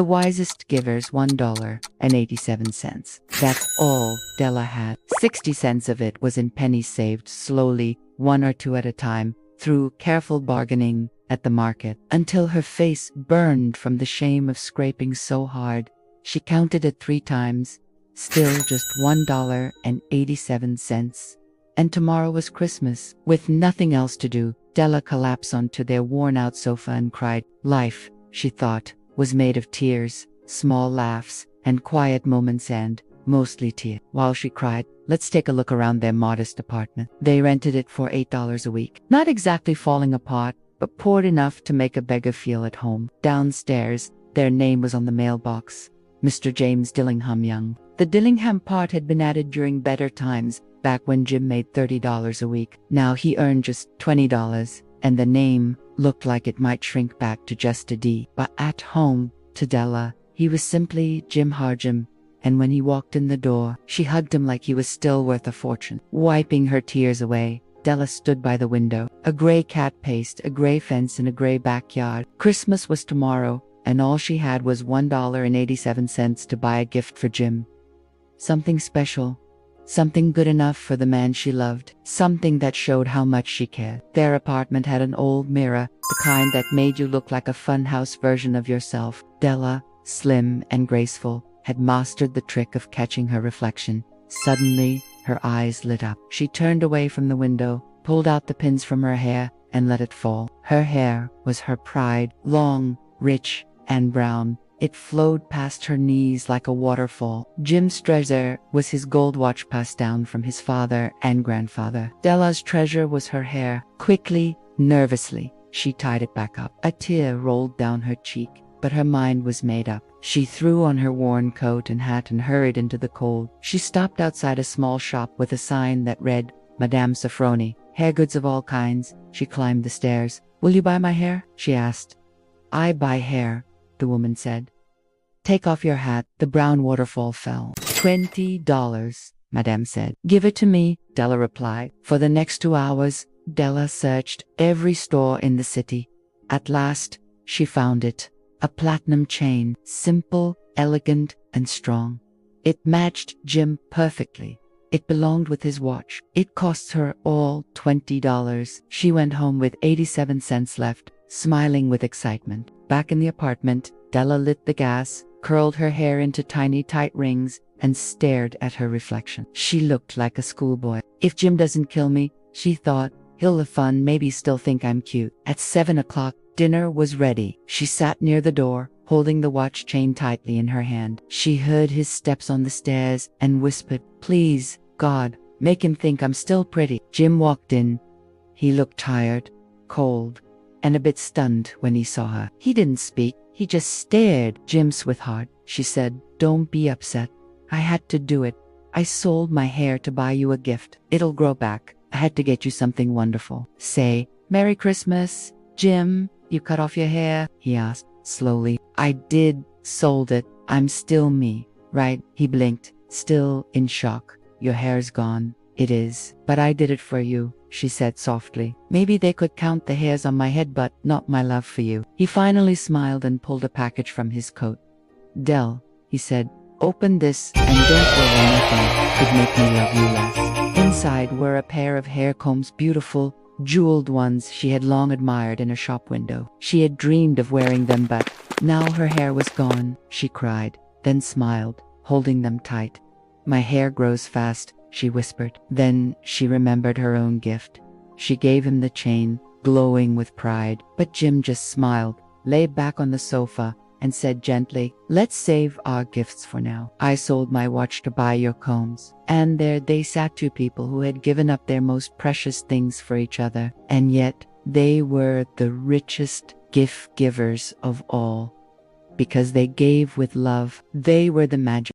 The wisest givers $1.87. That's all Della had. 60 cents of it was in pennies saved slowly, one or two at a time, through careful bargaining at the market, until her face burned from the shame of scraping so hard. She counted it 3 times, still just $1.87. And tomorrow was Christmas. With nothing else to do, Della collapsed onto their worn-out sofa and cried. Life, she thought, was made of tears, small laughs, and quiet moments, and mostly tears. While she cried, let's take a look around their modest apartment. They rented it for $8 a week. Not exactly falling apart, but poor enough to make a beggar feel at home. Downstairs, their name was on the mailbox. Mr. James Dillingham Young. The Dillingham part had been added during better times, back when Jim made $30 a week. Now he earned just $20, and the name looked like it might shrink back to just a D. But at home, to Della, he was simply Jim Harjum, and when he walked in the door, she hugged him like he was still worth a fortune. Wiping her tears away, Della stood by the window. A gray cat paced, a gray fence, and a gray backyard. Christmas was tomorrow, and all she had was $1.87 to buy a gift for Jim. Something special. Something good enough for the man she loved. Something that showed how much she cared. Their apartment had an old mirror, the kind that made you look like a funhouse version of yourself. Della, slim and graceful, had mastered the trick of catching her reflection. Suddenly, her eyes lit up. She turned away from the window, pulled out the pins from her hair, and let it fall. Her hair was her pride, long, rich, and brown. It flowed past her knees like a waterfall. Jim's treasure was his gold watch passed down from his father and grandfather. Della's treasure was her hair. Quickly, nervously, she tied it back up. A tear rolled down her cheek, but her mind was made up. She threw on her worn coat and hat and hurried into the cold. She stopped outside a small shop with a sign that read, Madame Sofroni, hair goods of all kinds. She climbed the stairs. Will you buy my hair? She asked. I buy hair, the woman said. Take off your hat. The brown waterfall fell. $20, Madame said. Give it to me, Della replied. For the next 2 hours, Della searched every store in the city. At last, she found it. A platinum chain, simple, elegant, and strong. It matched Jim perfectly. It belonged with his watch. It cost her all $20. She went home with 87 cents left, smiling with excitement. Back in the apartment, Della lit the gas, curled her hair into tiny tight rings, and stared at her reflection. She looked like a schoolboy. If Jim doesn't kill me, she thought, he'll have fun, maybe still think I'm cute. At 7 o'clock, dinner was ready. She sat near the door, holding the watch chain tightly in her hand. She heard his steps on the stairs and whispered, please, God, make him think I'm still pretty. Jim walked in. He looked tired, cold, and a bit stunned when he saw her. He didn't speak. He just stared. Jim sweetheart, she said, don't be upset. I had to do it. I sold my hair to buy you a gift. It'll grow back. I had to get you something wonderful. Say, Merry Christmas, Jim. You cut off your hair? He asked, slowly. I did. Sold it. I'm still me, right? He blinked, still in shock. Your hair's gone. It is. But I did it for you, she said softly. Maybe they could count the hairs on my head, but not my love for you. He finally smiled and pulled a package from his coat. Dell, he said, open this and don't worry, nothing could make me love you less. Inside were a pair of hair combs, beautiful, jeweled ones she had long admired in a shop window. She had dreamed of wearing them, but now her hair was gone. She cried, then smiled, holding them tight. My hair grows fast, she whispered. Then she remembered her own gift. She gave him the chain, glowing with pride. But Jim just smiled, lay back on the sofa, and said gently, let's save our gifts for now. I sold my watch to buy your combs. And there they sat, 2 people who had given up their most precious things for each other. And yet they were the richest gift givers of all. Because they gave with love. They were the magic.